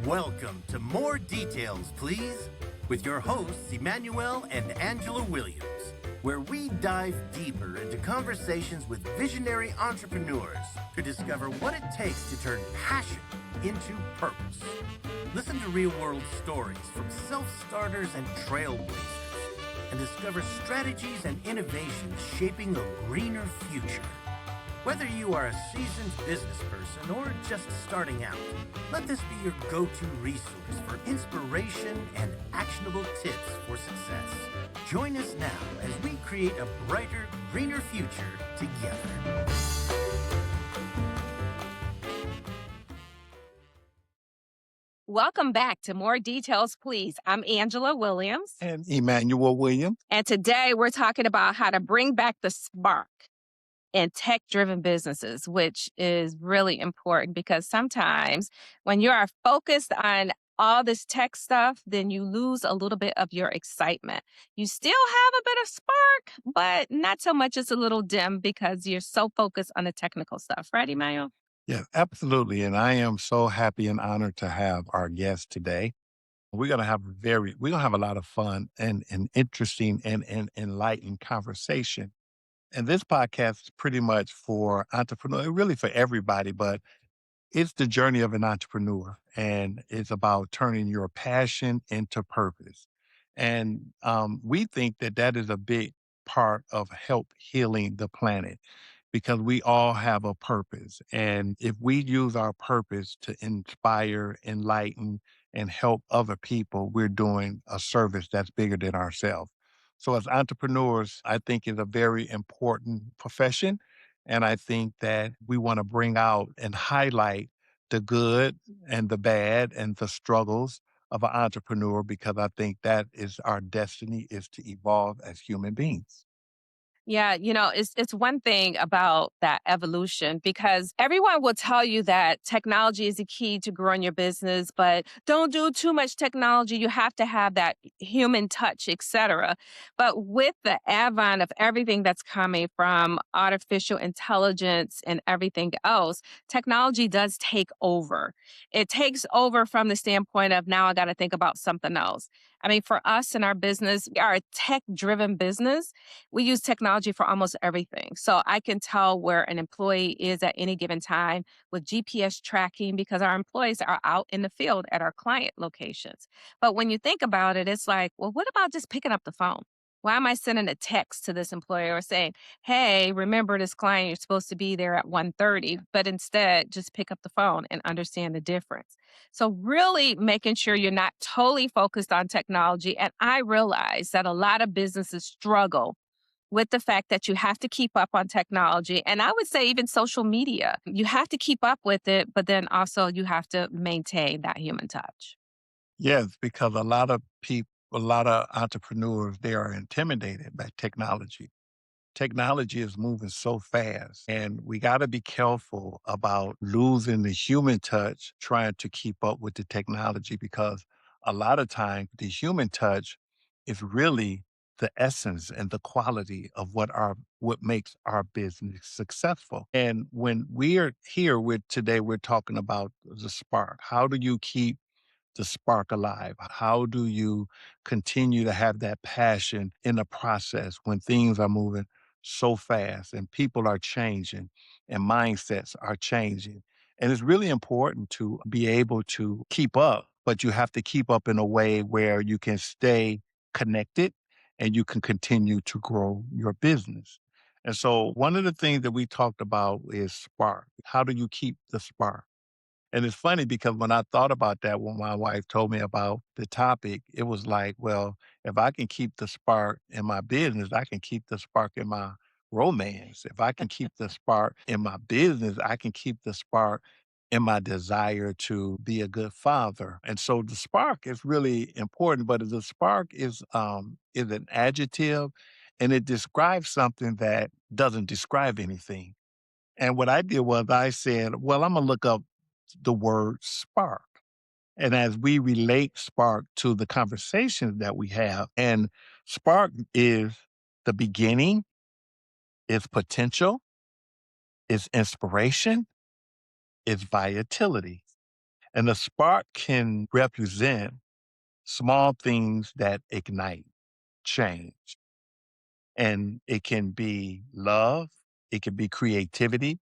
Welcome to More Details, Please, with your hosts Emmanuel and Angela Williams, where we dive deeper into conversations with visionary entrepreneurs to discover what it takes to turn passion into purpose. Listen to real-world stories from self-starters and trailblazers, and discover strategies and innovations shaping a greener future. Whether you are a seasoned business person or just starting out, let this be your go-to resource for inspiration and actionable tips for success. Join us now as we create a brighter, greener future together. Welcome back to More Details, Please. I'm Angela Williams. And Emmanuel Williams. And today we're talking about how to bring back the spark in tech-driven businesses, which is really important because sometimes when you are focused on all this tech stuff, then you lose a little bit of your excitement. You still have a bit of spark, but not so much. It's a little dim because you're so focused on the technical stuff. Right, Emmanuel? Yeah, absolutely. And I am so happy and honored to have our guest today. We're gonna have a lot of fun and interesting and enlightening conversation. And this podcast is pretty much for entrepreneurs, really for everybody, but it's the journey of an entrepreneur, and it's about turning your passion into purpose. And we think that that is a big part of help healing the planet because we all have a purpose. And if we use our purpose to inspire, enlighten, and help other people, we're doing a service that's bigger than ourselves. So as entrepreneurs, I think it's a very important profession. And I think that we want to bring out and highlight the good and the bad and the struggles of an entrepreneur because I think that is our destiny is to evolve as human beings. Yeah, it's one thing about that evolution because everyone will tell you that technology is the key to growing your business, but don't do too much technology. You have to have that human touch, etc. But with the advent of everything that's coming from artificial intelligence and everything else, technology does take over. It takes over from the standpoint of now I got to think about something else. I mean, for us in our business, we are a tech-driven business. We use technology for almost everything. So I can tell where an employee is at any given time with GPS tracking because our employees are out in the field at our client locations. But when you think about it, it's like, well, what about just picking up the phone? Why am I sending a text to this employer or saying, hey, remember this client, you're supposed to be there at 1:30, but instead just pick up the phone and understand the difference. So really making sure you're not totally focused on technology. And I realize that a lot of businesses struggle with the fact that you have to keep up on technology. And I would say even social media, you have to keep up with it, but then also you have to maintain that human touch. Yes, because a lot of entrepreneurs, they are intimidated by technology. Technology is moving so fast, and we got to be careful about losing the human touch trying to keep up with the technology because a lot of times the human touch is really the essence and the quality of what makes our business successful. And when we're here with today, we're talking about the spark. How do you keep the spark alive? How do you continue to have that passion in the process when things are moving so fast and people are changing and mindsets are changing? And it's really important to be able to keep up, but you have to keep up in a way where you can stay connected and you can continue to grow your business. And so one of the things that we talked about is spark. How do you keep the spark? And it's funny because when I thought about that, when my wife told me about the topic, it was like, well, if I can keep the spark in my business, I can keep the spark in my romance. If I can keep the spark in my business, I can keep the spark in my desire to be a good father. And so the spark is really important, but the spark is an adjective and it describes something that doesn't describe anything. And what I did was I said, well, I'm gonna look up the word spark. And as we relate spark to the conversations that we have, and spark is the beginning, it's potential, it's inspiration, it's volatility. And the spark can represent small things that ignite change. And it can be love, it can be creativity,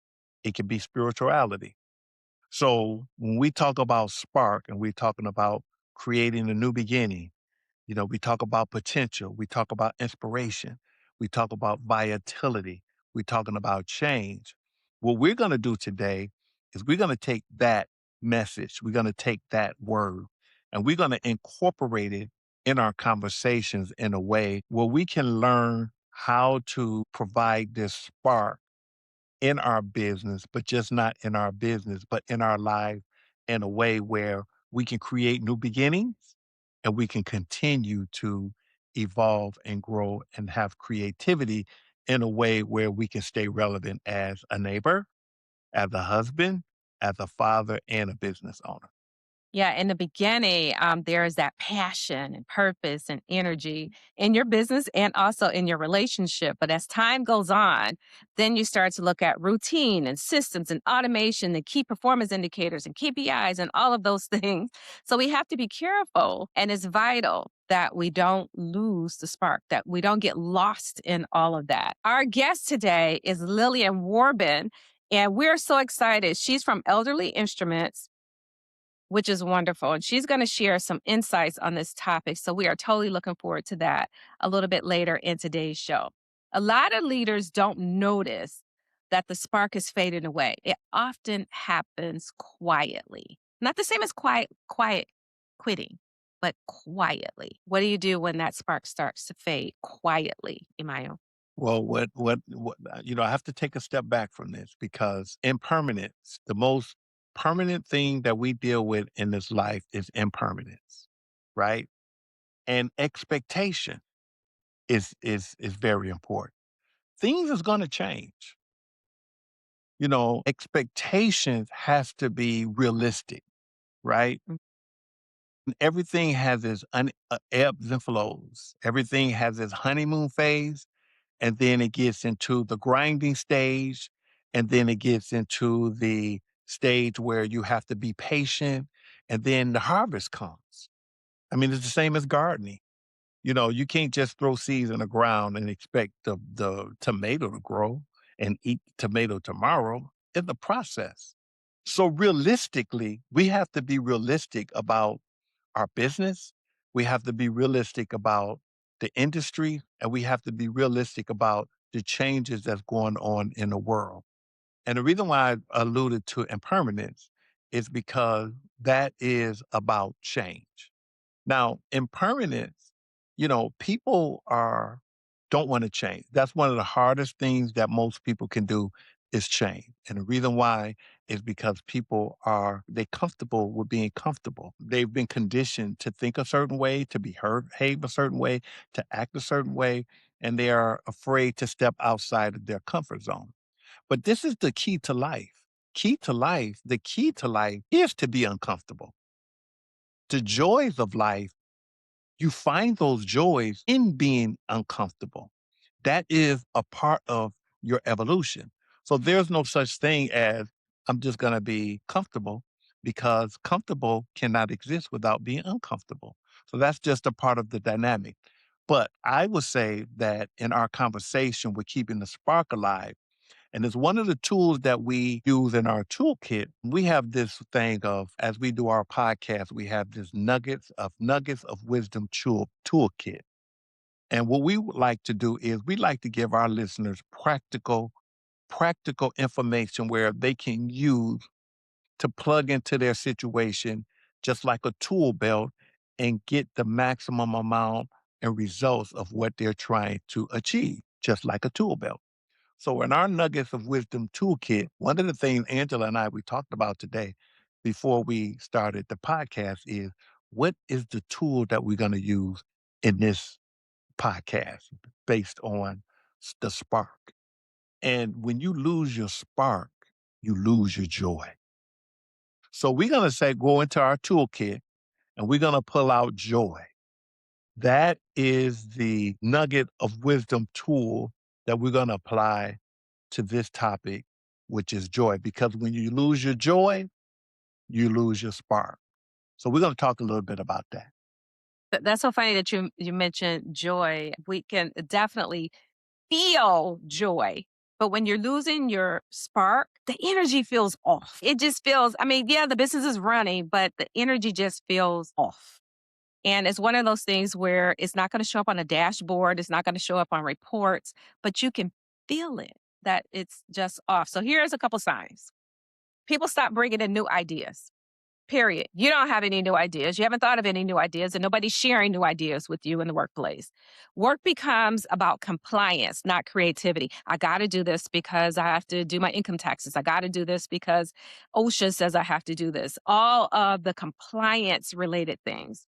it can be spirituality. So when we talk about spark and we're talking about creating a new beginning, we talk about potential, we talk about inspiration, we talk about volatility, we're talking about change. What we're going to do today is we're going to take that message, we're going to take that word, and we're going to incorporate it in our conversations in a way where we can learn how to provide this spark in our business, but just not in our business, but in our life in a way where we can create new beginnings and we can continue to evolve and grow and have creativity in a way where we can stay relevant as a neighbor, as a husband, as a father, and a business owner. Yeah, in the beginning, there is that passion and purpose and energy in your business and also in your relationship. But as time goes on, then you start to look at routine and systems and automation and key performance indicators and KPIs and all of those things. So we have to be careful. And it's vital that we don't lose the spark, that we don't get lost in all of that. Our guest today is Lillian Werbin, and we're so excited. She's from Elderly Instruments, which is wonderful. And she's going to share some insights on this topic. So we are totally looking forward to that a little bit later in today's show. A lot of leaders don't notice that the spark is fading away. It often happens quietly. Not the same as quiet quitting, but quietly. What do you do when that spark starts to fade quietly, Emmanuel? Well, I have to take a step back from this because impermanence, the most permanent thing that we deal with in this life is impermanence, right? And expectation is very important. Things is going to change. Expectations has to be realistic, right? Mm. Everything has its ebbs and flows. Everything has its honeymoon phase, and then it gets into the grinding stage, and then it gets into the stage where you have to be patient, and then the harvest comes. I mean, it's the same as gardening. You can't just throw seeds in the ground and expect the tomato to grow and eat tomato tomorrow. It's a process. So realistically, we have to be realistic about our business. We have to be realistic about the industry, and we have to be realistic about the changes that's going on in the world. And the reason why I alluded to impermanence is because that is about change. Now, impermanence, people don't want to change. That's one of the hardest things that most people can do is change. And the reason why is because they comfortable with being comfortable. They've been conditioned to think a certain way, to behave a certain way, to act a certain way, and they are afraid to step outside of their comfort zone. But this is the key to life. The key to life is to be uncomfortable. The joys of life, you find those joys in being uncomfortable. That is a part of your evolution. So there's no such thing as I'm just going to be comfortable because comfortable cannot exist without being uncomfortable. So that's just a part of the dynamic. But I would say that in our conversation, we're keeping the spark alive. And it's one of the tools that we use in our toolkit. We have this thing of, as we do our podcast, we have this nuggets of wisdom toolkit. And what we would like to do is we like to give our listeners practical information where they can use to plug into their situation, just like a tool belt, and get the maximum amount and results of what they're trying to achieve, just like a tool belt. So in our Nuggets of Wisdom toolkit, one of the things Angela and we talked about today before we started the podcast is what is the tool that we're going to use in this podcast based on the spark. And when you lose your spark, you lose your joy. So we're going to say, go into our toolkit and we're going to pull out joy. That is the nugget of wisdom tool that we're going to apply to this topic which is joy. Because when you lose your joy, you lose your spark. So we're going to talk a little bit about that. That's so funny that you mentioned joy. We can definitely feel joy. But when you're losing your spark, the energy feels off. It just feels, I mean, yeah, the business is running, but the energy just feels off. And it's one of those things where it's not going to show up on a dashboard, it's not going to show up on reports, but you can feel it that it's just off. So here's a couple signs. People stop bringing in new ideas. Period. You don't have any new ideas. You haven't thought of any new ideas, and nobody's sharing new ideas with you in the workplace. Work becomes about compliance, not creativity. I got to do this because I have to do my income taxes. I got to do this because OSHA says I have to do this. All of the compliance related things.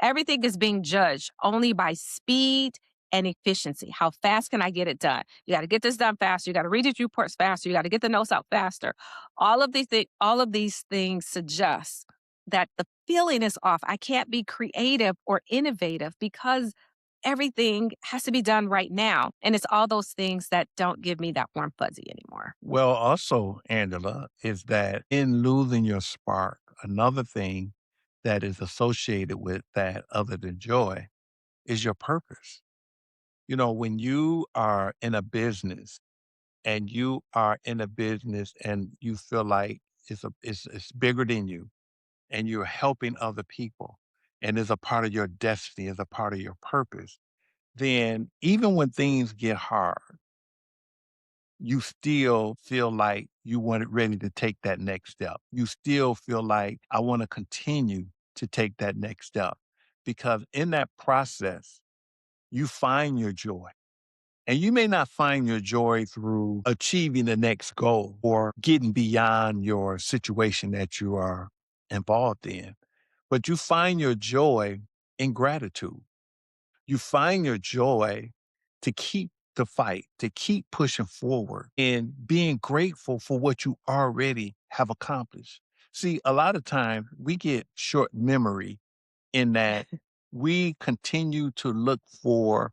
Everything is being judged only by speed and efficiency. How fast can I get it done? You got to get this done faster. You got to read these reports faster. You got to get the notes out faster. All of these things suggest that the feeling is off. I can't be creative or innovative because everything has to be done right now. And it's all those things that don't give me that warm fuzzy anymore. Well, also, Angela, is that in losing your spark, another thing that is associated with that other than joy is your purpose. You know, when you are in a business and you are in a business and you feel like it's bigger than you and you're helping other people and is a part of your destiny, is a part of your purpose, then even when things get hard, you still feel like you want it ready to take that next step. You still feel like I want to continue to take that next step because in that process, you find your joy. And you may not find your joy through achieving the next goal or getting beyond your situation that you are involved in, but you find your joy in gratitude. You find your joy to keep the fight, to keep pushing forward and being grateful for what you already have accomplished. See, a lot of times we get short memory in that we continue to look for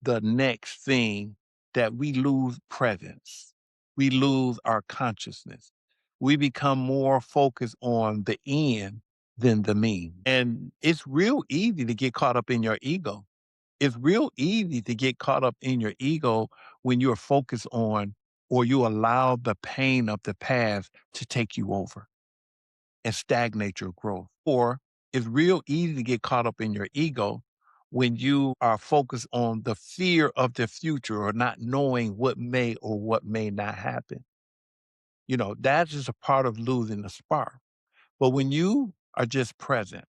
the next thing that we lose presence. We lose our consciousness. We become more focused on the end than the mean. And it's real easy to get caught up in your ego. It's real easy to get caught up in your ego when you're focused on or you allow the pain of the past to take you over and stagnate your growth. Or it's real easy to get caught up in your ego when you are focused on the fear of the future or not knowing what may or what may not happen. You know, that is a part of losing the spark. But when you are just present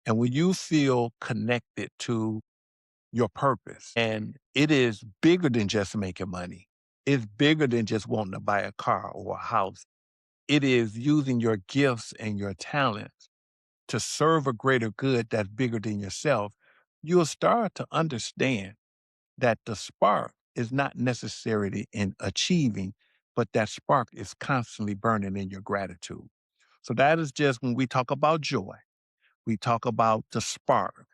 and when you feel connected to your purpose, and it is bigger than just making money, it's bigger than just wanting to buy a car or a house. It is using your gifts and your talents to serve a greater good that's bigger than yourself, you'll start to understand that the spark is not necessarily in achieving, but that spark is constantly burning in your gratitude. So that is just when we talk about joy, we talk about the spark,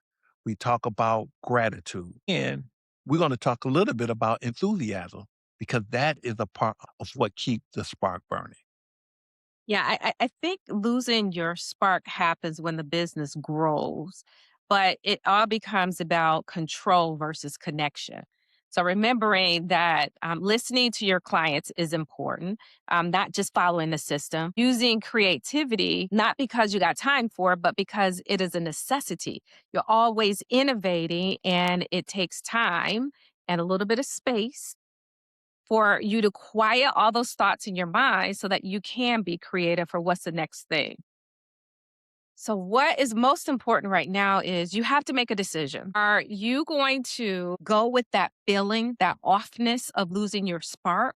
we talk about gratitude, and we're going to talk a little bit about enthusiasm because that is a part of what keeps the spark burning. Yeah, I think losing your spark happens when the business grows, but it all becomes about control versus connection. So remembering that listening to your clients is important, not just following the system, using creativity, not because you got time for it, but because it is a necessity. You're always innovating and it takes time and a little bit of space for you to quiet all those thoughts in your mind so that you can be creative for what's the next thing. So, what is most important right now is you have to make a decision. Are you going to go with that feeling, that offness of losing your spark?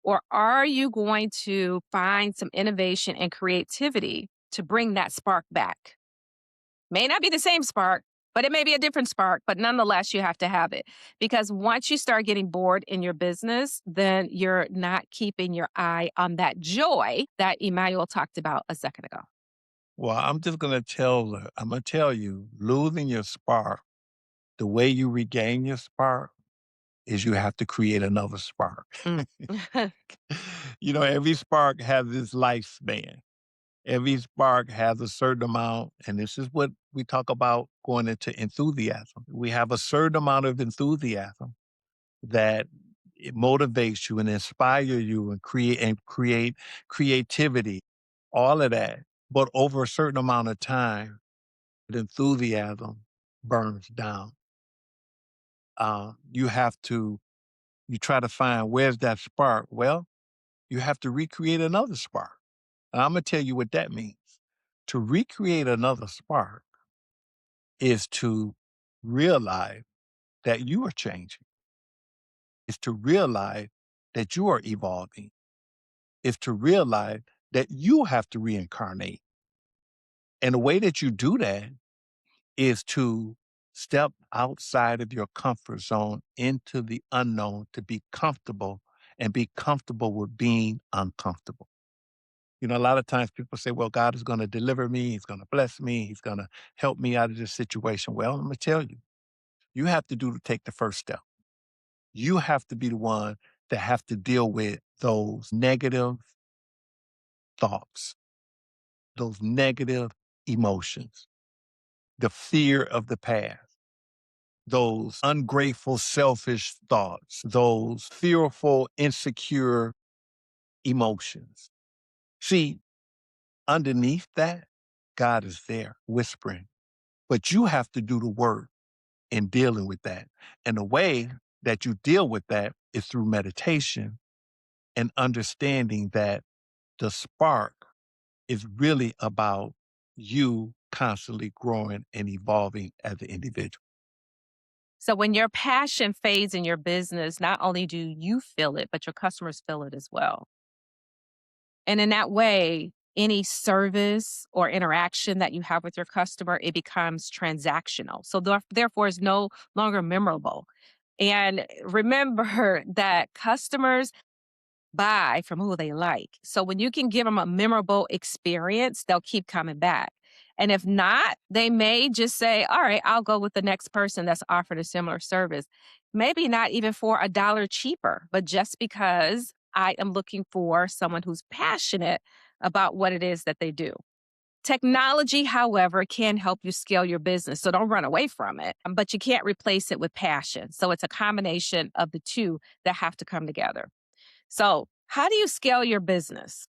Or are you going to find some innovation and creativity to bring that spark back? May not be the same spark, but it may be a different spark, but nonetheless, you have to have it. Because once you start getting bored in your business, then you're not keeping your eye on that joy that Emmanuel talked about a second ago. Well, I'm just going to I'm going to tell you, losing your spark, the way you regain your spark is you have to create another spark. Mm. Every spark has its lifespan. Every spark has a certain amount, and this is what we talk about going into enthusiasm. We have a certain amount of enthusiasm that it motivates you and inspire you and create creativity, all of that. But over a certain amount of time, the enthusiasm burns down. You have to you try to find where's that spark. Well, you have to recreate another spark. And I'm gonna tell you what that means. To recreate another spark is to realize that you are changing. Is to realize that you are evolving. Is to realize that you have to reincarnate. And the way that you do that is to step outside of your comfort zone into the unknown to be comfortable and be comfortable with being uncomfortable. A lot of times people say, well, God is going to deliver me. He's going to bless me. He's going to help me out of this situation. Well, I'm going to tell you, you have to take the first step. You have to be the one that have to deal with those negative thoughts, those negative emotions, the fear of the past, those ungrateful, selfish thoughts, those fearful, insecure emotions. See, underneath that, God is there whispering, but you have to do the work in dealing with that. And the way that you deal with that is through meditation and understanding that the spark is really about you constantly growing and evolving as an individual. So when your passion fades in your business, not only do you feel it, but your customers feel it as well. And in that way, any service or interaction that you have with your customer, it becomes transactional. So therefore, it's no longer memorable. And remember that customers buy from who they like. So when you can give them a memorable experience, they'll keep coming back. And if not, they may just say, all right, I'll go with the next person that's offered a similar service. Maybe not even for a dollar cheaper, but just because I am looking for someone who's passionate about what it is that they do. Technology, however, can help you scale your business. So don't run away from it, but you can't replace it with passion. So it's a combination of the two that have to come together. So, how do you scale your business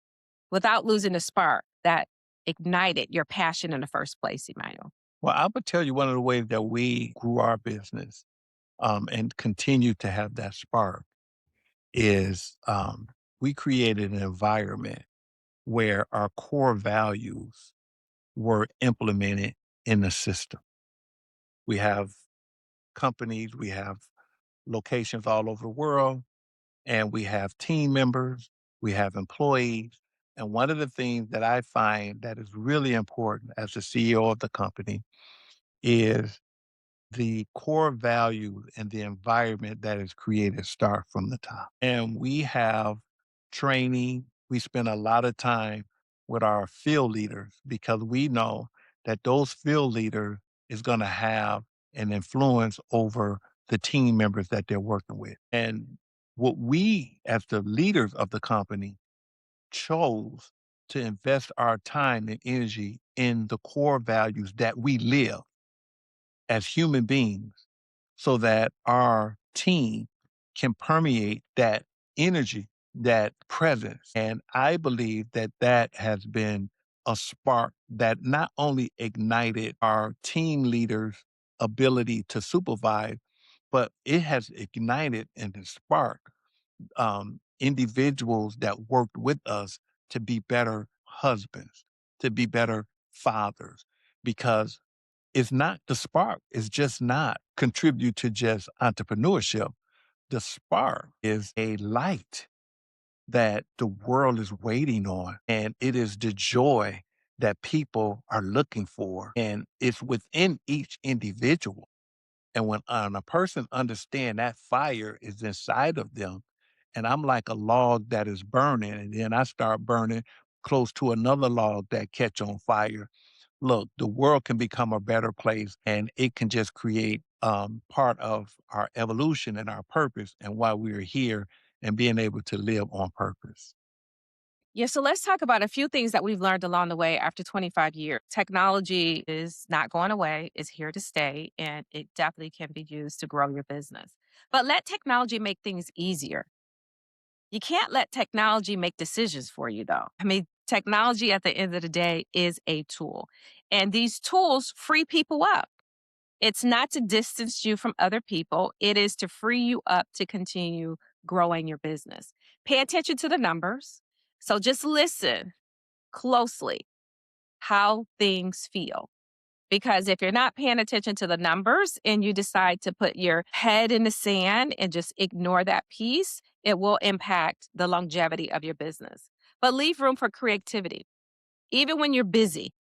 without losing the spark that ignited your passion in the first place, Emmanuel? Well, I would tell you one of the ways that we grew our business and continue to have that spark is we created an environment where our core values were implemented in the system. We have companies, we have locations all over the world, and we have team members, we have employees. And one of the things that I find that is really important as the CEO of the company is the core values and the environment that is created start from the top. And we have training. We spend a lot of time with our field leaders because we know that those field leaders is going to have an influence over the team members that they're working with. And what we, as the leaders of the company, chose to invest our time and energy in the core values that we live as human beings so that our team can permeate that energy, that presence. And I believe that that has been a spark that not only ignited our team leaders' ability to supervise, but it has ignited and sparked individuals that worked with us to be better husbands, to be better fathers, because it's not the spark. It's just not contribute to just entrepreneurship. The spark is a light that the world is waiting on. And it is the joy that people are looking for. And it's within each individual. And when a person understand that fire is inside of them, and I'm like a log that is burning, and then I start burning close to another log that catch on fire. Look, the world can become a better place and it can just create part of our evolution and our purpose and why we're here and being able to live on purpose. Yeah, so let's talk about a few things that we've learned along the way after 25 years. Technology is not going away, it's here to stay, and it definitely can be used to grow your business. But let technology make things easier. You can't let technology make decisions for you, though. I mean, technology at the end of the day is a tool, and these tools free people up. It's not to distance you from other people, it is to free you up to continue growing your business. Pay attention to the numbers. So just listen closely how things feel. Because if you're not paying attention to the numbers and you decide to put your head in the sand and just ignore that piece, it will impact the longevity of your business. But leave room for creativity. Even when you're busy,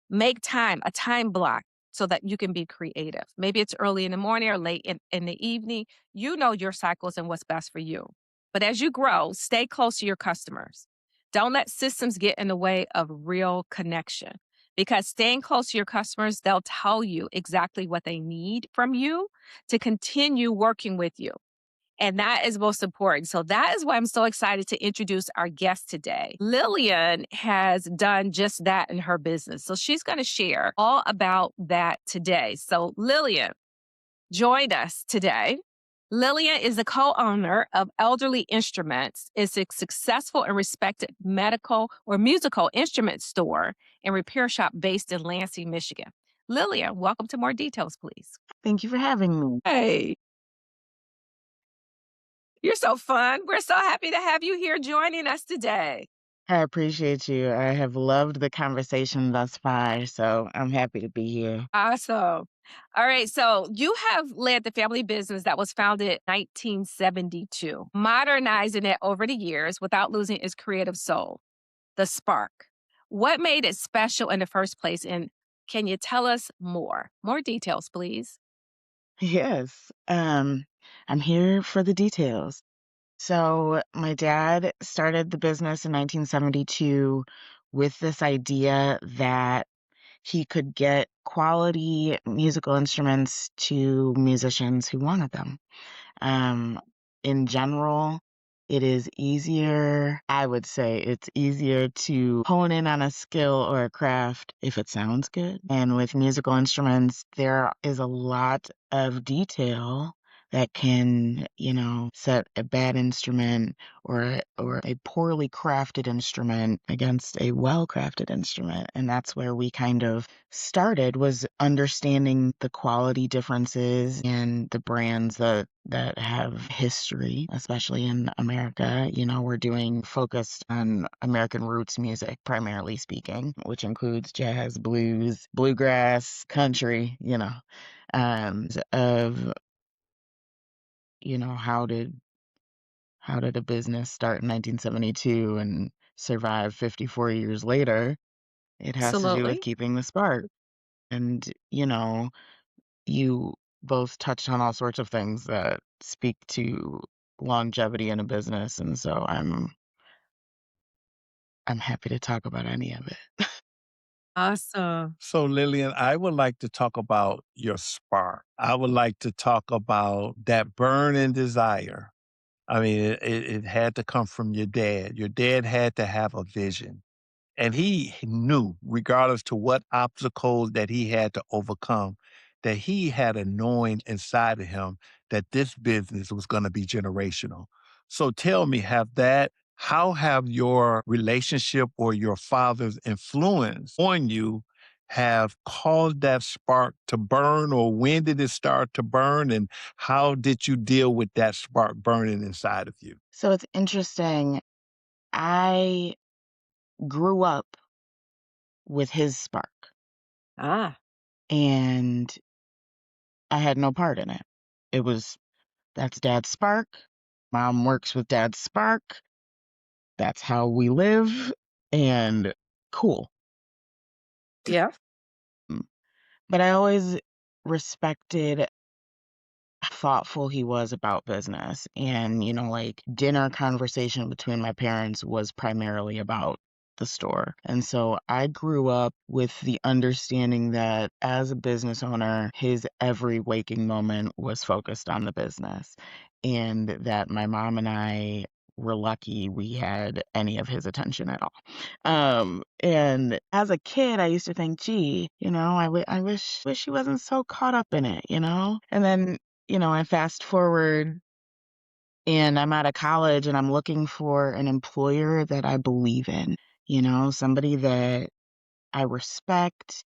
make time, a time block so that you can be creative. Maybe it's early in the morning or late in the evening. You know your cycles and what's best for you. But as you grow, stay close to your customers. Don't let systems get in the way of real connection because staying close to your customers, they'll tell you exactly what they need from you to continue working with you. And that is most important. So that is why I'm so excited to introduce our guest today. Lillian has done just that in her business. So she's going to share all about that today. So Lillian joined us today. Lillian is the co-owner of Elderly Instruments. It's a successful and respected medical or musical instrument store and repair shop based in Lansing, Michigan. Lillian, welcome to More Details, please. Thank you for having me. Hey. You're so fun. We're so happy to have you here joining us today. I appreciate you. I have loved the conversation thus far, so I'm happy to be here. Awesome. All right. So you have led the family business that was founded in 1972, modernizing it over the years without losing its creative soul, the spark. What made it special in the first place? And can you tell us more? More details, please. Yes, I'm here for the details. So, my dad started the business in 1972 with this idea that he could get quality musical instruments to musicians who wanted them. Um, in general, it is easier, I would say it's easier to hone in on a skill or a craft if it sounds good. And with musical instruments, there is a lot of detail that can, set a bad instrument or a poorly crafted instrument against a well-crafted instrument. And that's where we kind of started, was understanding the quality differences and the brands that have history, especially in America. We're doing focused on American roots music, primarily speaking, which includes jazz, blues, bluegrass, country, of how did a business start in 1972 and survive 54 years later? It has to do with Absolutely. keeping the spark. And, you both touched on all sorts of things that speak to longevity in a business, and so I'm happy to talk about any of it. Awesome. So, Lillian, I would like to talk about your spark. I would like to talk about that burning desire. I mean, it had to come from your dad. Your dad had to have a vision. And he knew, regardless to what obstacles that he had to overcome, that he had a knowing inside of him that this business was going to be generational. So tell me, how have your relationship or your father's influence on you have caused that spark to burn, or when did it start to burn, and how did you deal with that spark burning inside of you? So it's interesting. I grew up with his spark, Ah, and I had no part in it. It was, that's dad's spark. Mom works with dad's spark. That's how we live. And cool. yeah. Mm. But I always respected how thoughtful he was about business. And, like dinner conversation between my parents was primarily about the store. And so I grew up with the understanding that as a business owner, his every waking moment was focused on the business, and that my mom and I were lucky we had any of his attention at all. And as a kid, I used to think, gee, I wish he wasn't so caught up in it, And then, I fast forward and I'm out of college and I'm looking for an employer that I believe in, somebody that I respect,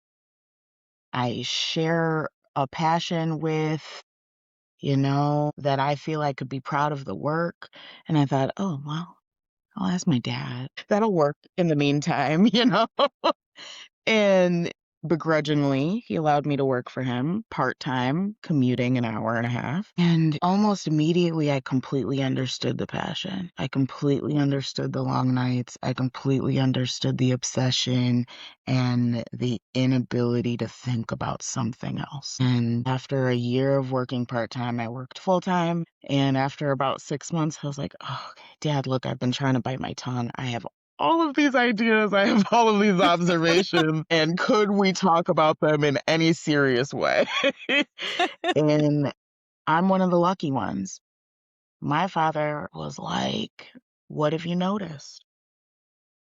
I share a passion with, that I feel I could be proud of the work. And I thought, oh, well, I'll ask my dad. That'll work in the meantime, And begrudgingly, he allowed me to work for him part-time, commuting an hour and a half. And almost immediately, I completely understood the passion. I completely understood the long nights. I completely understood the obsession and the inability to think about something else. And after a year of working part-time, I worked full-time. And after about 6 months, I was like, oh, okay, Dad, look, I've been trying to bite my tongue. I have all of these ideas. I have all of these observations. And could we talk about them in any serious way? And I'm one of the lucky ones. My father was like, what have you noticed?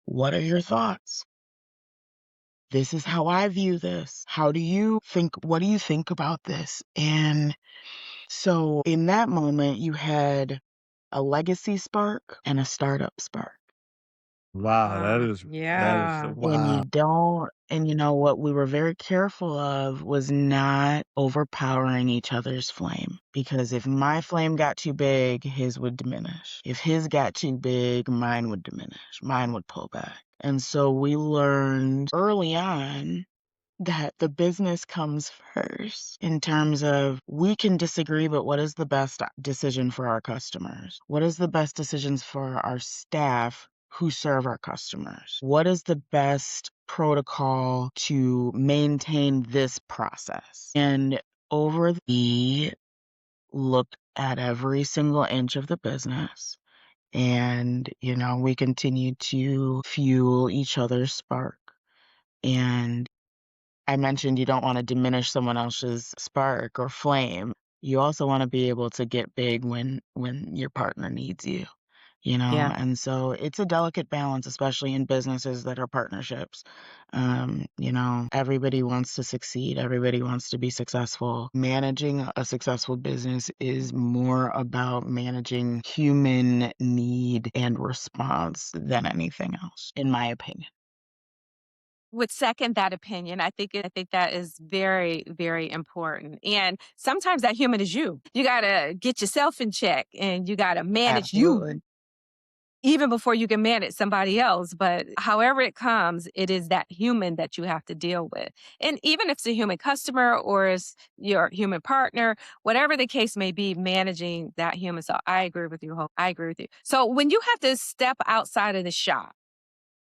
What are your thoughts? This is how I view this. What do you think about this? And so in that moment, you had a legacy spark and a startup spark. Wow, that is Yeah. wow. And what we were very careful of was not overpowering each other's flame. Because if my flame got too big, his would diminish. If his got too big, mine would diminish. Mine would pull back. And so we learned early on that the business comes first in terms of we can disagree, but what is the best decision for our customers? What is the best decisions for our staff who serve our customers? What is the best protocol to maintain this process? And we looked at every single inch of the business and, we continued to fuel each other's spark. And I mentioned you don't want to diminish someone else's spark or flame. You also want to be able to get big when your partner needs you, Yeah. And so it's a delicate balance, especially in businesses that are partnerships. Everybody wants to succeed. Everybody wants to be successful. Managing a successful business is more about managing human need and response than anything else, in my opinion. Would second that opinion. I think that is very, very important. And sometimes that human is you. You gotta get yourself in check and you gotta manage you Absolutely. even before you can manage somebody else. But however it comes, it is that human that you have to deal with. And even if it's a human customer or it's your human partner, whatever the case may be, managing that human. So I agree with you. I agree with you. So when you have to step outside of the shop,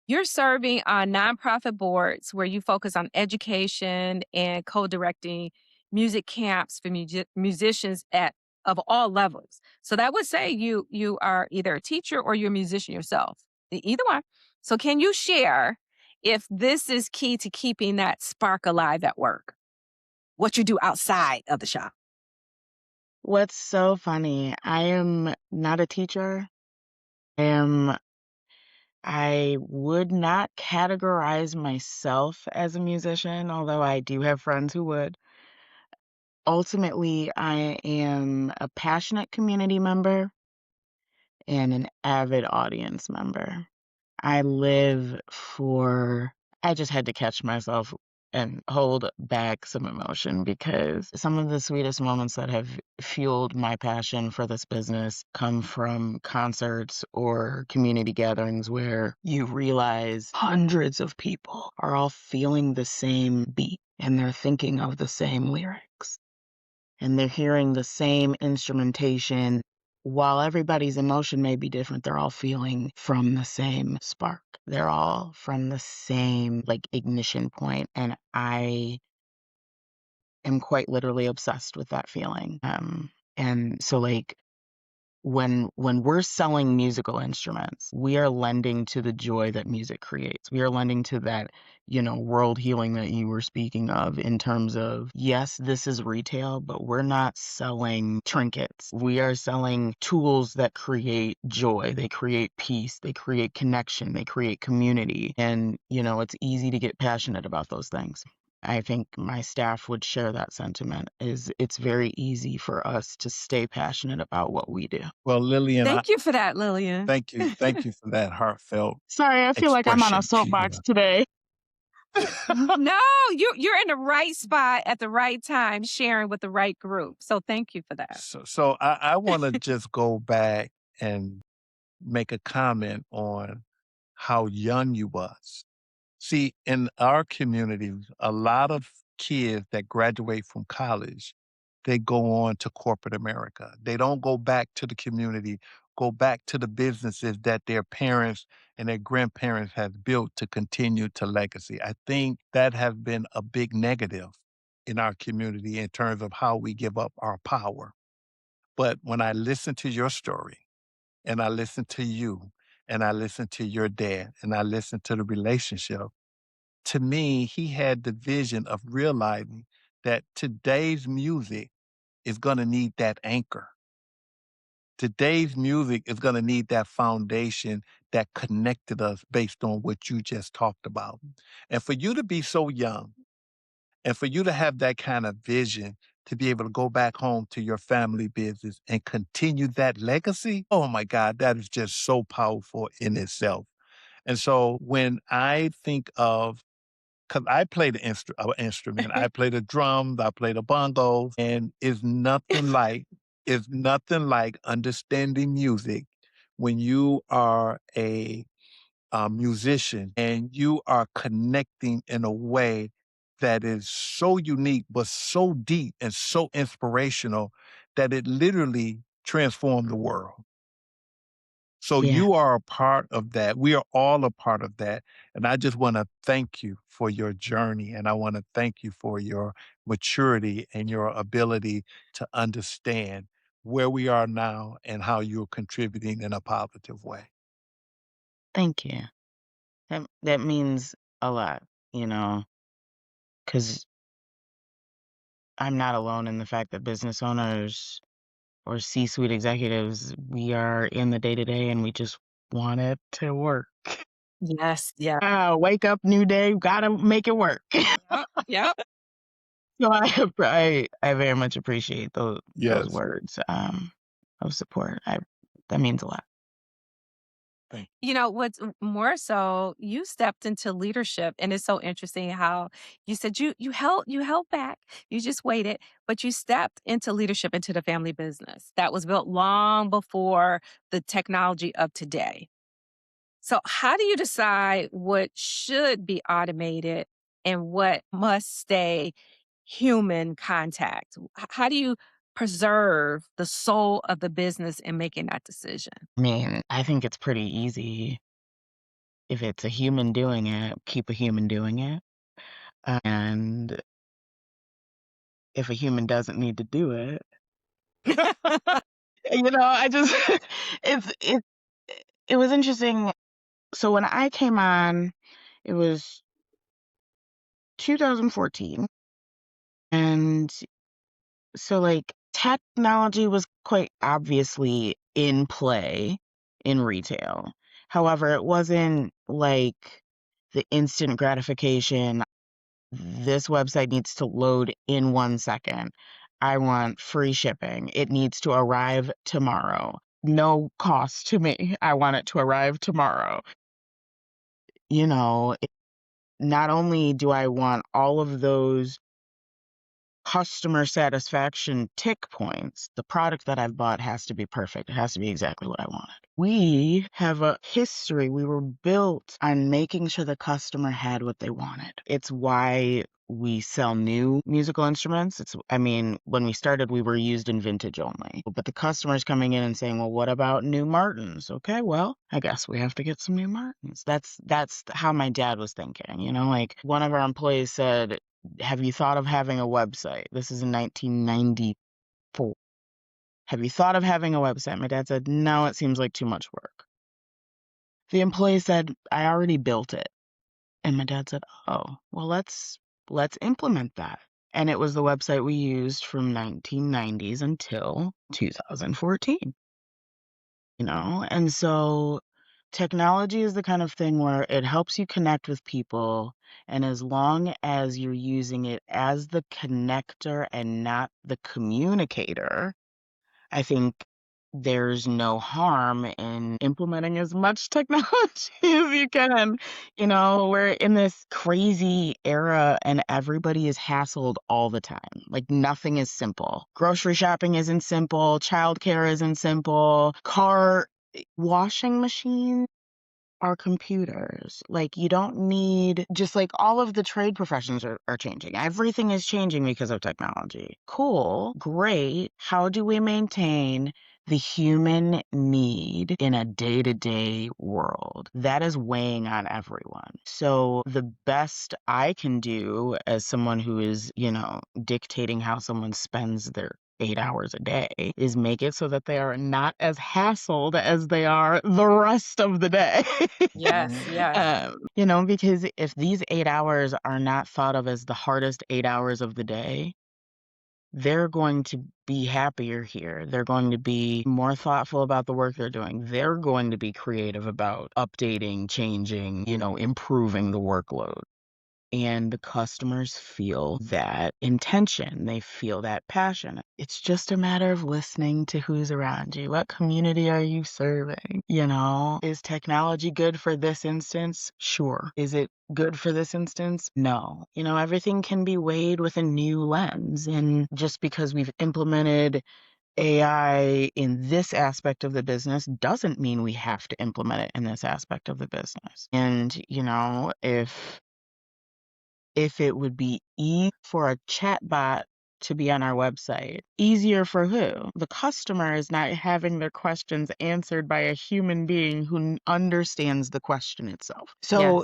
you're serving on nonprofit boards where you focus on education and co-directing music camps for musicians at of all levels. So that would say you are either a teacher or you're a musician yourself. Either one. So can you share if this is key to keeping that spark alive at work? What you do outside of the shop? What's so funny, I am not a teacher. am I would not categorize myself as a musician, although I do have friends who would. Ultimately, I am a passionate community member and an avid audience member. I live for I just had to catch myself and hold back some emotion because some of the sweetest moments that have fueled my passion for this business come from concerts or community gatherings where you realize hundreds of people are all feeling the same beat and they're thinking of the same lyrics and they're hearing the same instrumentation. While everybody's emotion may be different, they're all feeling from the same spark. They're all from the same ignition point. And I am quite literally obsessed with that feeling. And so when we're selling musical instruments, we are lending to the joy that music creates. We are lending to that, world healing that you were speaking of, in terms of, yes, this is retail, but we're not selling trinkets. We are selling tools that create joy. They create peace. They create connection. They create community. And, it's easy to get passionate about those things. I think my staff would share that sentiment. It's very easy for us to stay passionate about what we do. Well, Lillian, Thank you for that, Lillian. thank you for that heartfelt Sorry, I feel like I'm on a expression. soapbox today. No, you're in the right spot at the right time, sharing with the right group. So thank you for that. So I want to just go back and make a comment on how young you was. See, in our community, a lot of kids that graduate from college, they go on to corporate America. They don't go back to the community, go back to the businesses that their parents and their grandparents have built to continue to legacy. I think that has been a big negative in our community in terms of how we give up our power. But when I listen to your story and I listen to you and I listen to your dad and I listen to the relationship, to me, he had the vision of realizing that today's music is going to need that anchor. Today's music is going to need that foundation that connected us based on what you just talked about. And for you to be so young and for you to have that kind of vision to be able to go back home to your family business and continue that legacy, oh my God, that is just so powerful in itself. And so when I think of, because I play the instrument, I play the drums, I play the bongos, and it's nothing like understanding music when you are a musician and you are connecting in a way that is so unique, but so deep and so inspirational that it literally transformed the world. So Yeah. you are a part of that. We are all a part of that. And I just want to thank you for your journey. And I want to thank you for your maturity and your ability to understand where we are now and how you're contributing in a positive way. Thank you. That means a lot, because I'm not alone in the fact that business owners or C-suite executives, we are in the day-to-day and we just want it to work. Yes, yeah. Wake up, new day, gotta make it work. Yep. So I very much appreciate those Yes. words of support. That means a lot. Thank What's more so, you stepped into leadership, and it's so interesting how you said you held back, you just waited, but you stepped into leadership into the family business that was built long before the technology of today. So, how do you decide what should be automated and what must stay human contact? How do you preserve the soul of the business in making that decision? I mean, I think it's pretty easy. If it's a human doing it, keep a human doing it. And if a human doesn't need to do it, I just it's it was interesting. So when I came on, it was 2014, and so like technology was quite obviously in play in retail. However, it wasn't like the instant gratification. This website needs to load in 1 second. I want free shipping. It needs to arrive tomorrow. No cost to me. I want it to arrive tomorrow. Not only do I want all of those customer satisfaction tick points, the product that I've bought has to be perfect. It has to be exactly what I wanted. We have a history. We were built on making sure the customer had what they wanted. It's why we sell new musical instruments. When we started, we were used in vintage only. But the customer's coming in and saying, well, what about new Martins? Okay, well, I guess we have to get some new Martins. That's how my dad was thinking. Like one of our employees said, have you thought of having a website? This is in 1994. Have you thought of having a website? My dad said, no, it seems like too much work. The employee said, I already built it. And my dad said, oh, well, let's implement that. And it was the website we used from 1990s until 2014, And so technology is the kind of thing where it helps you connect with people. And as long as you're using it as the connector and not the communicator, I think there's no harm in implementing as much technology as you can. We're in this crazy era and everybody is hassled all the time. Like nothing is simple. Grocery shopping isn't simple. Childcare isn't simple. Washing machines are computers. Like you don't need just like all of the trade professions are changing. Everything is changing because of technology. Cool, great. How do we maintain the human need in a day-to-day world? That is weighing on everyone. So the best I can do as someone who is, dictating how someone spends their 8 hours a day is make it so that they are not as hassled as they are the rest of the day. Yes, yes. Because if these 8 hours are not thought of as the hardest 8 hours of the day, they're going to be happier here. They're going to be more thoughtful about the work they're doing. They're going to be creative about updating, changing, improving the workload. And the customers feel that intention. They feel that passion. It's just a matter of listening to who's around you. What community are you serving? Is technology good for this instance? Sure. Is it good for this instance? No. Everything can be weighed with a new lens. And just because we've implemented AI in this aspect of the business doesn't mean we have to implement it in this aspect of the business. And, if it would be easy for a chatbot to be on our website. Easier for who? The customer is not having their questions answered by a human being who understands the question itself. So,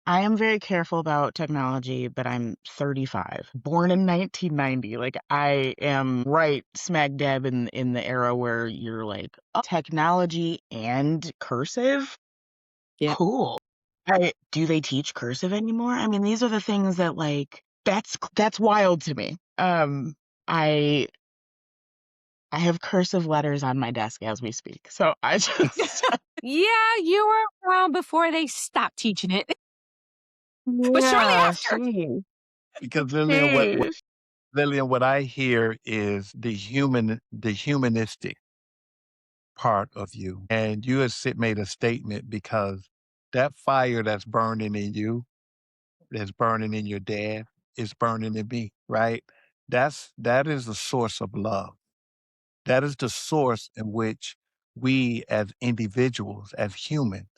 I am very careful about technology, but I'm 35, born in 1990. Like I am right smack dab in the era where you're like, oh, technology and cursive? Yep. Cool. Do they teach cursive anymore? I mean, these are the things that that's wild to me. I have cursive letters on my desk as we speak. So I just Yeah, you were around before they stopped teaching it, but shortly yeah, after. Because sheesh. Lillian, what I hear is the humanistic part of you. And you have made a statement because that fire that's burning in you, that's burning in your dad, is burning in me, right? That is the source of love. That is the source in which we as individuals, as humans,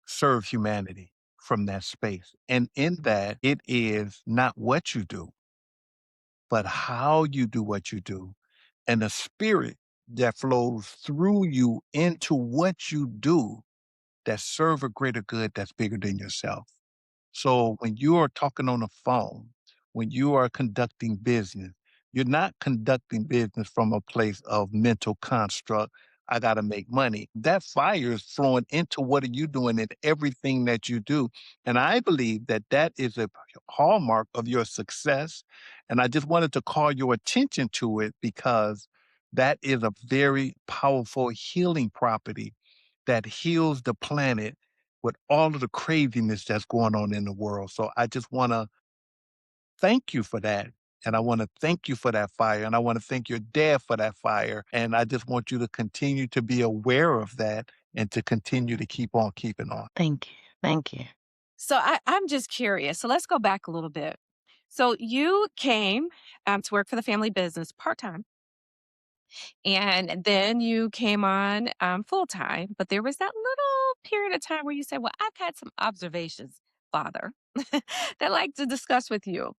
serve humanity from that space. And in that, it is not what you do, but how you do what you do and the spirit that flows through you into what you do that serve a greater good that's bigger than yourself. So when you are talking on the phone, when you are conducting business, you're not conducting business from a place of mental construct. I got to make money. That fire is flowing into what are you doing in everything that you do. And I believe that that is a hallmark of your success. And I just wanted to call your attention to it because that is a very powerful healing property that heals the planet with all of the craziness that's going on in the world. So I just want to thank you for that. And I want to thank you for that fire. And I want to thank your dad for that fire. And I just want you to continue to be aware of that and to continue to keep on keeping on. Thank you. Thank you. So I'm just curious. So let's go back a little bit. So you came to work for the family business part time, and then you came on full time. But there was that little period of time where you said, "Well, I've had some observations, Father, that I'd like to discuss with you."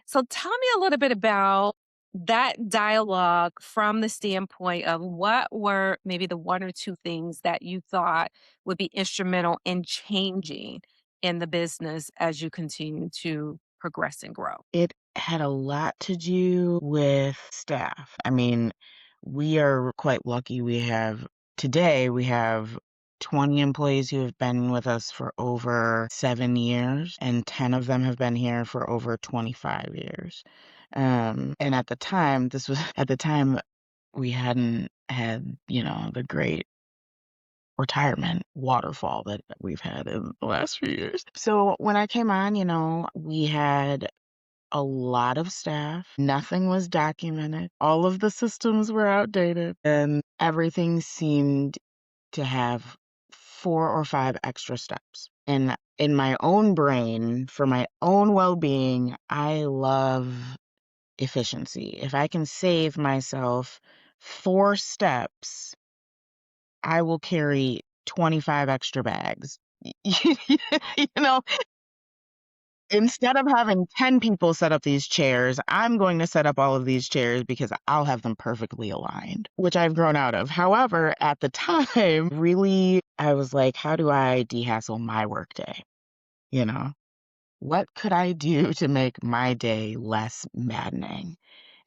So tell me a little bit about that dialogue from the standpoint of what were maybe the one or two things that you thought would be instrumental in changing in the business as you continue to progress and grow? It had a lot to do with staff. I mean, we are quite lucky. Today, we have 20 employees who have been with us for over 7 years, and 10 of them have been here for over 25 years. And at the time, at the time, we hadn't had, the great retirement waterfall that we've had in the last few years. So when I came on, we had a lot of staff. Nothing was documented. All of the systems were outdated, and everything seemed to have 4 or 5 extra steps. And in my own brain, for my own well-being, I love efficiency. If I can save myself 4 steps, I will carry 25 extra bags. You know, instead of having 10 people set up these chairs, I'm going to set up all of these chairs because I'll have them perfectly aligned, which I've grown out of. However, at the time, really, I was like, how do I de-hassle my workday? What could I do to make my day less maddening?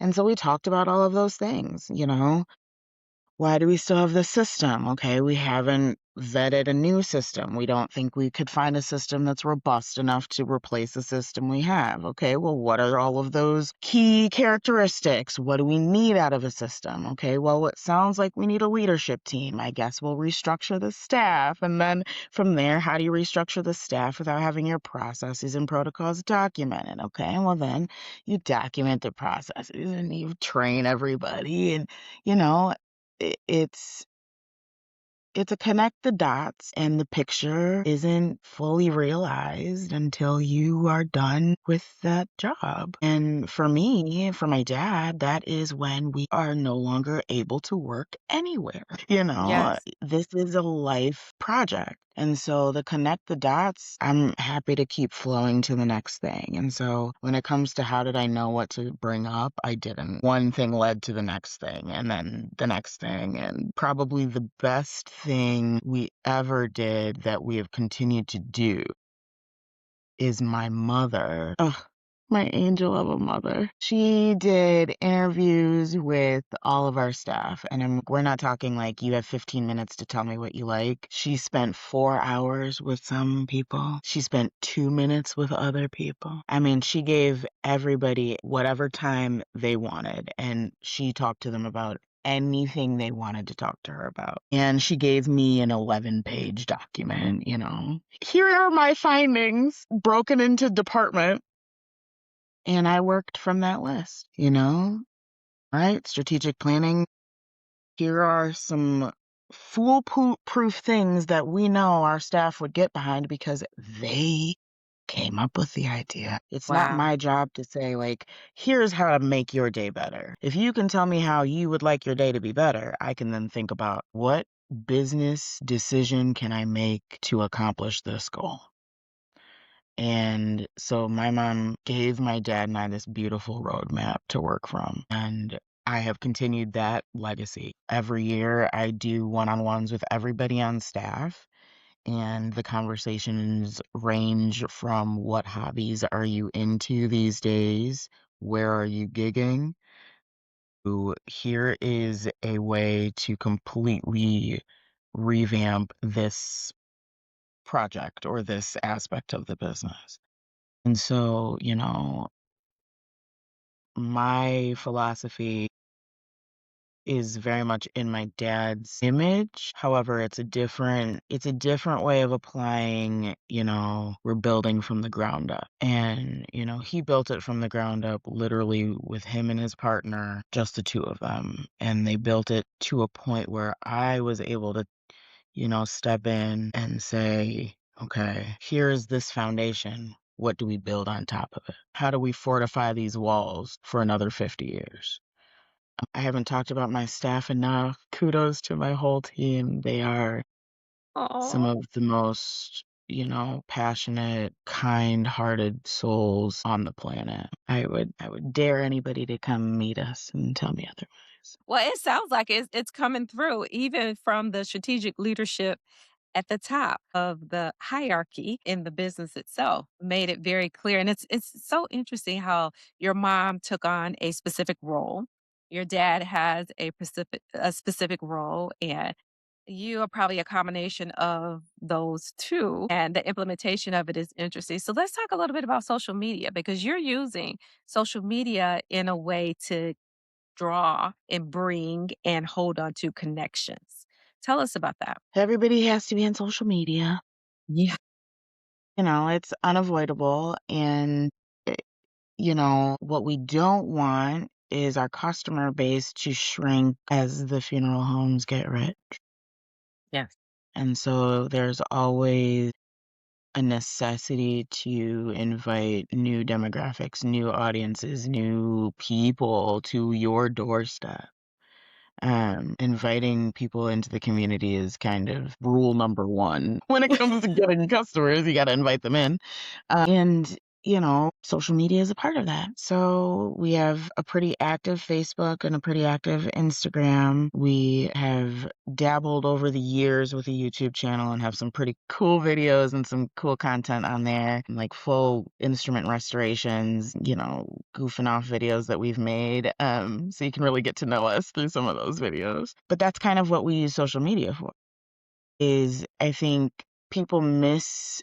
And so we talked about all of those things. Why do we still have this system? Okay, we haven't vetted a new system. We don't think we could find a system that's robust enough to replace the system we have. Okay, well, what are all of those key characteristics? What do we need out of a system? Okay, well, it sounds like we need a leadership team. I guess we'll restructure the staff. And then from there, how do you restructure the staff without having your processes and protocols documented? Okay, well, then you document the processes and you train everybody. And, you know, it's a connect the dots, and the picture isn't fully realized until you are done with that job. And for me, for my dad, that is when we are no longer able to work anywhere. Yes. This is a life project. And so the connect the dots, I'm happy to keep flowing to the next thing. And so when it comes to how did I know what to bring up, I didn't. One thing led to the next thing, and then the next thing. And probably the best thing we ever did that we have continued to do is my mother. Ugh, my angel of a mother. She did interviews with all of our staff, and we're not talking like you have 15 minutes to tell me what you like. She spent 4 hours with some people. She spent 2 minutes with other people. I mean, she gave everybody whatever time they wanted, and she talked to them about anything they wanted to talk to her about. And she gave me an 11-page document. Here are my findings broken into department. And I worked from that list. Right? Strategic planning. Here are some foolproof things that we know our staff would get behind because they came up with the idea. It's not Wow. my job to say, like, here's how to make your day better. If you can tell me how you would like your day to be better, I can then think about what business decision can I make to accomplish this goal. And so my mom gave my dad and I this beautiful roadmap to work from. And I have continued that legacy. Every year I do one-on-ones with everybody on staff. And the conversations range from what hobbies are you into these days? Where are you gigging? To here is a way to completely revamp this project or this aspect of the business. And so, my philosophy is very much in my dad's image. However, it's a different way of applying, we're building from the ground up. And, he built it from the ground up literally with him and his partner, just the two of them. And they built it to a point where I was able to step in and say, okay, here's this foundation. What do we build on top of it? How do we fortify these walls for another 50 years? I haven't talked about my staff enough. Kudos to my whole team. They are some Oh. of the most, passionate, kind-hearted souls on the planet. I would dare anybody to come meet us and tell me otherwise. Well, it sounds like it's coming through even from the strategic leadership at the top of the hierarchy in the business itself. Made it very clear. And it's so interesting how your mom took on a specific role. Your dad has a specific role, and you are probably a combination of those two. And the implementation of it is interesting. So let's talk a little bit about social media because you're using social media in a way to draw and bring and hold on to connections. Tell us about that. Everybody has to be on social media. Yeah. It's unavoidable. And, what we don't want is our customer base to shrink as the funeral homes get rich. Yes. And so there's always a necessity to invite new demographics, new audiences, new people to your doorstep. Inviting people into the community is kind of rule number one. When it comes to getting customers, you got to invite them in. And social media is a part of that. So we have a pretty active Facebook and a pretty active Instagram. We have dabbled over the years with a YouTube channel and have some pretty cool videos and some cool content on there, like full instrument restorations, goofing off videos that we've made. So you can really get to know us through some of those videos. But that's kind of what we use social media for. I think people miss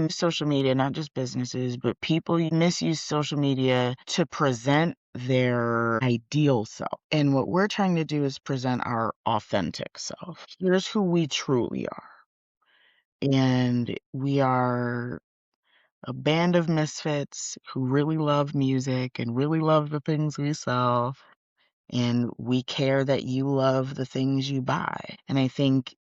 social media, not just businesses, but people misuse social media to present their ideal self. And what we're trying to do is present our authentic self. Here's who we truly are. And we are a band of misfits who really love music and really love the things we sell. And we care that you love the things you buy. And I think,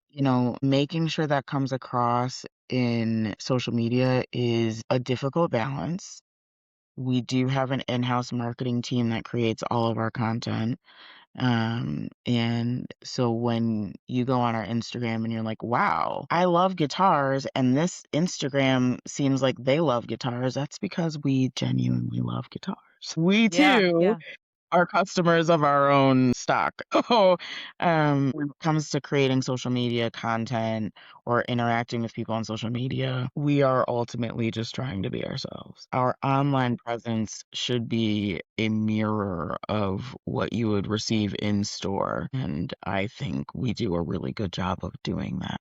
making sure that comes across in social media is a difficult balance. We do have an in-house marketing team that creates all of our content. And so when you go on our Instagram and you're like, wow, I love guitars, and this Instagram seems like they love guitars, that's because we genuinely love guitars. We Yeah. too Yeah. are customers of our own stock. When it comes to creating social media content or interacting with people on social media, we are ultimately just trying to be ourselves. Our online presence should be a mirror of what you would receive in store. And I think we do a really good job of doing that.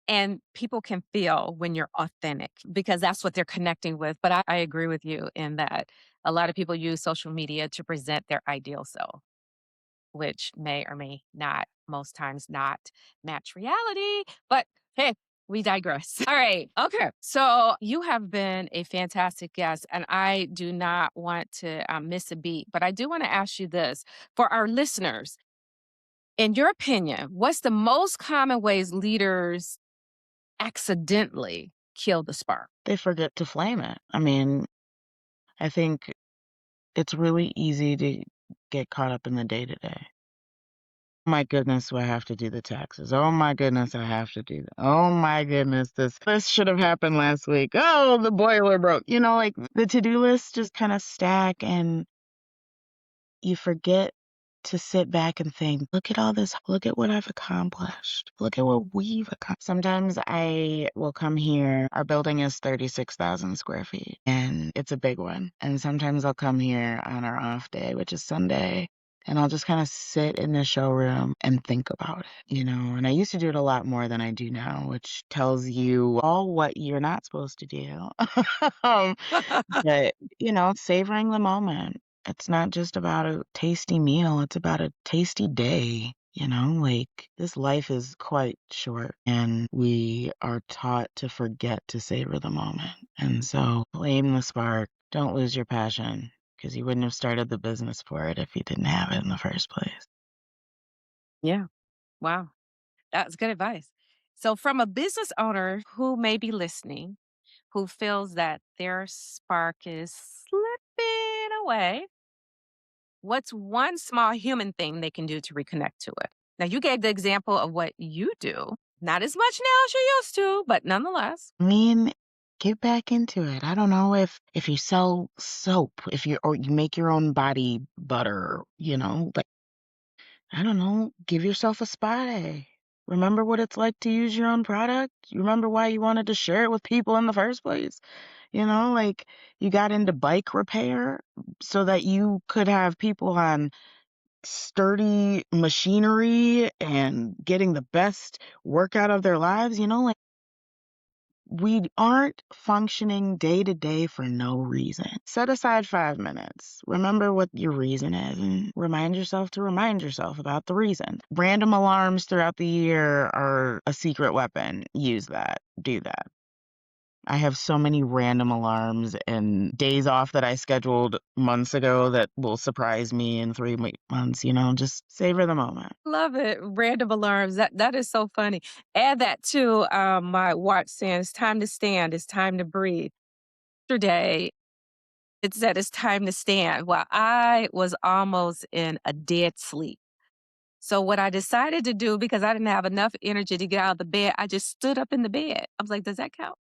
And people can feel when you're authentic because that's what they're connecting with. But I agree with you in that a lot of people use social media to present their ideal self, which may or may not, most times not match reality. But hey, we digress. All right. Okay. So you have been a fantastic guest, and I do not want to miss a beat, but I do want to ask you this for our listeners. In your opinion, what's the most common ways leaders accidentally kill the spark? They forget to flame it. I mean, I think it's really easy to get caught up in the day to day. My goodness, do I have to do the taxes? Oh my goodness, I have to do that. Oh my goodness, this should have happened last week. Oh, the boiler broke. Like the to-do list just kind of stack, and you forget to sit back and think, look at all this, look at what I've accomplished. Look at what we've accomplished. Sometimes I will come here. Our building is 36,000 square feet, and it's a big one. And sometimes I'll come here on our off day, which is Sunday, and I'll just kind of sit in the showroom and think about it, And I used to do it a lot more than I do now, which tells you all what you're not supposed to do. Um, but, savoring the moment. It's not just about a tasty meal, it's about a tasty day. Like this life is quite short, and we are taught to forget to savor the moment. And so flame the spark. Don't lose your passion, because you wouldn't have started the business for it if you didn't have it in the first place. Yeah. Wow. That's good advice. So, from a business owner who may be listening, who feels that their spark is slipping away, what's one small human thing they can do to reconnect to it? Now, you gave the example of what you do. Not as much now as you used to, but nonetheless. I mean, get back into it. I don't know if you sell soap, or you make your own body butter, like I don't know, give yourself a spa day. Remember what it's like to use your own product? You remember why you wanted to share it with people in the first place? Like you got into bike repair so that you could have people on sturdy machinery and getting the best work out of their lives. Like we aren't functioning day to day for no reason. Set aside 5 minutes. Remember what your reason is and remind yourself about the reason. Random alarms throughout the year are a secret weapon. Use that. Do that. I have so many random alarms and days off that I scheduled months ago that will surprise me in 3 months. Just savor the moment. Love it. Random alarms. That is so funny. Add that to my watch saying it's time to stand, it's time to breathe. Yesterday, it said it's time to stand. Well, I was almost in a dead sleep. So what I decided to do, because I didn't have enough energy to get out of the bed, I just stood up in the bed. I was like, does that count?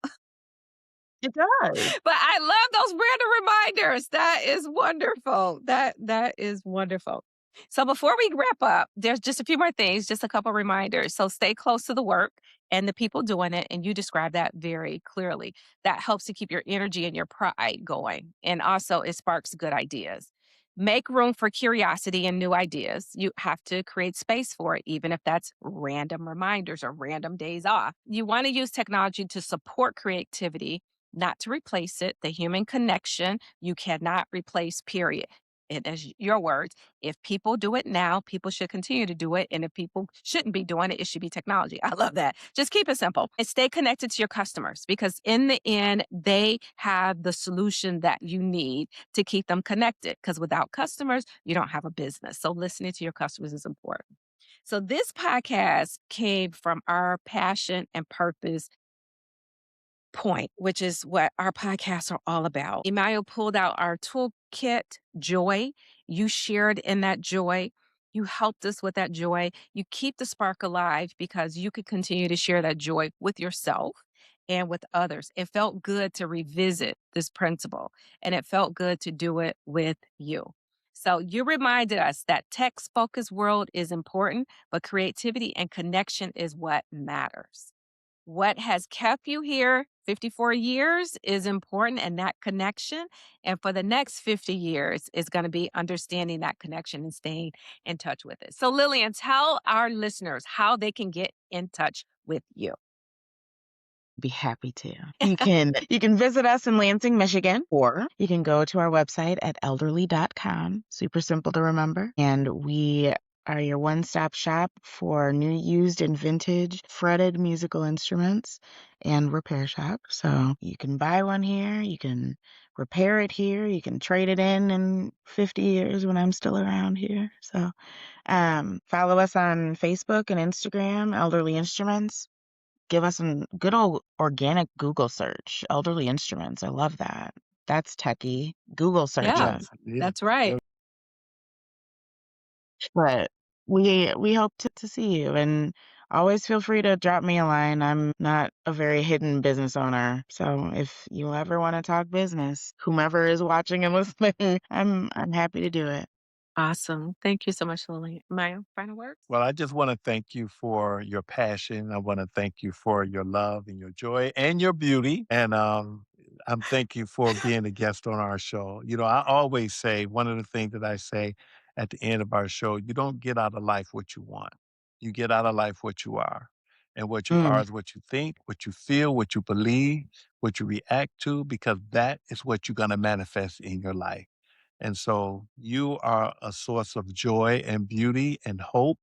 It does. But I love those random reminders. That is wonderful. That is wonderful. So before we wrap up, there's just a few more things, just a couple reminders. So stay close to the work and the people doing it, and you describe that very clearly. That helps to keep your energy and your pride going, and also it sparks good ideas. Make room for curiosity and new ideas. You have to create space for it, even if that's random reminders or random days off. You want to use technology to support creativity, not to replace it. The human connection, you cannot replace, period. And as your words, if people do it now, people should continue to do it. And if people shouldn't be doing it, it should be technology. I love that. Just keep it simple and stay connected to your customers, because in the end, they have the solution that you need to keep them connected. Because without customers, you don't have a business. So listening to your customers is important. So this podcast came from our passion and purpose point, which is what our podcasts are all about. Emmanuel pulled out our toolkit, joy. You shared in that joy. You helped us with that joy. You keep the spark alive because you could continue to share that joy with yourself and with others. It felt good to revisit this principle, and it felt good to do it with you. So you reminded us that text focused world is important, but creativity and connection is what matters. What has kept you here 54 years is important, and that connection. And for the next 50 years is going to be understanding that connection and staying in touch with it. So, Lillian, tell our listeners how they can get in touch with you. Be happy to. You can visit us in Lansing, Michigan, or you can go to our website at elderly.com. Super simple to remember. And we are your one-stop shop for new, used, and vintage fretted musical instruments and repair shop. So you can buy one here, you can repair it here, you can trade it in 50 years when I'm still around here. So follow us on Facebook and Instagram, Elderly Instruments. Give us some good old organic Google search, Elderly Instruments. I love that. That's techie. Google search Yeah, us. that's right. But we hope to see you, and always feel free to drop me a line. I'm not a very hidden business owner. So if you ever want to talk business, whomever is watching and listening, I'm happy to do it. Awesome. Thank you so much, Lillian. My final words? Well, I just want to thank you for your passion. I want to thank you for your love and your joy and your beauty. And I'm thank you for being a guest on our show. I always say one of the things that I say at the end of our show, you don't get out of life what you want. You get out of life what you are. And what you are Mm, is what you think, what you feel, what you believe, what you react to, because that is what you're going to manifest in your life. And so you are a source of joy and beauty and hope.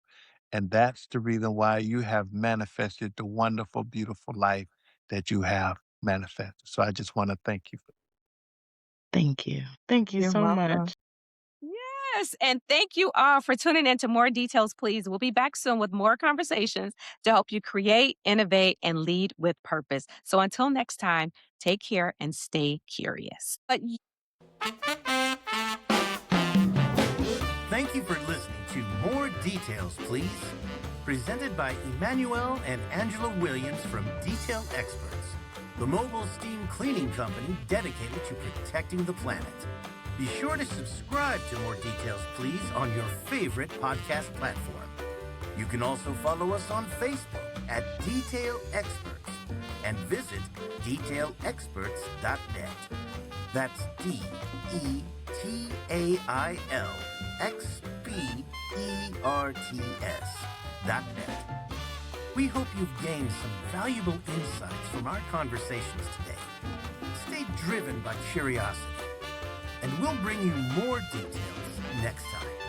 And that's the reason why you have manifested the wonderful, beautiful life that you have manifested. So I just want to thank you. thank you. Thank you You're so welcome. much. Yes. And thank you all for tuning in to More Details, Please. We'll be back soon with more conversations to help you create, innovate, and lead with purpose. So until next time, take care and stay curious. Thank you for listening to More Details, Please, presented by Emmanuel and Angela Williams from Detail Experts, the mobile steam cleaning company dedicated to protecting the planet. Be sure to subscribe to More Details, Please on your favorite podcast platform. You can also follow us on Facebook at Detail Experts and visit detailexperts.net. That's DETAILXPERTS.net. We hope you've gained some valuable insights from our conversations today. Stay driven by curiosity, and we'll bring you more details next time.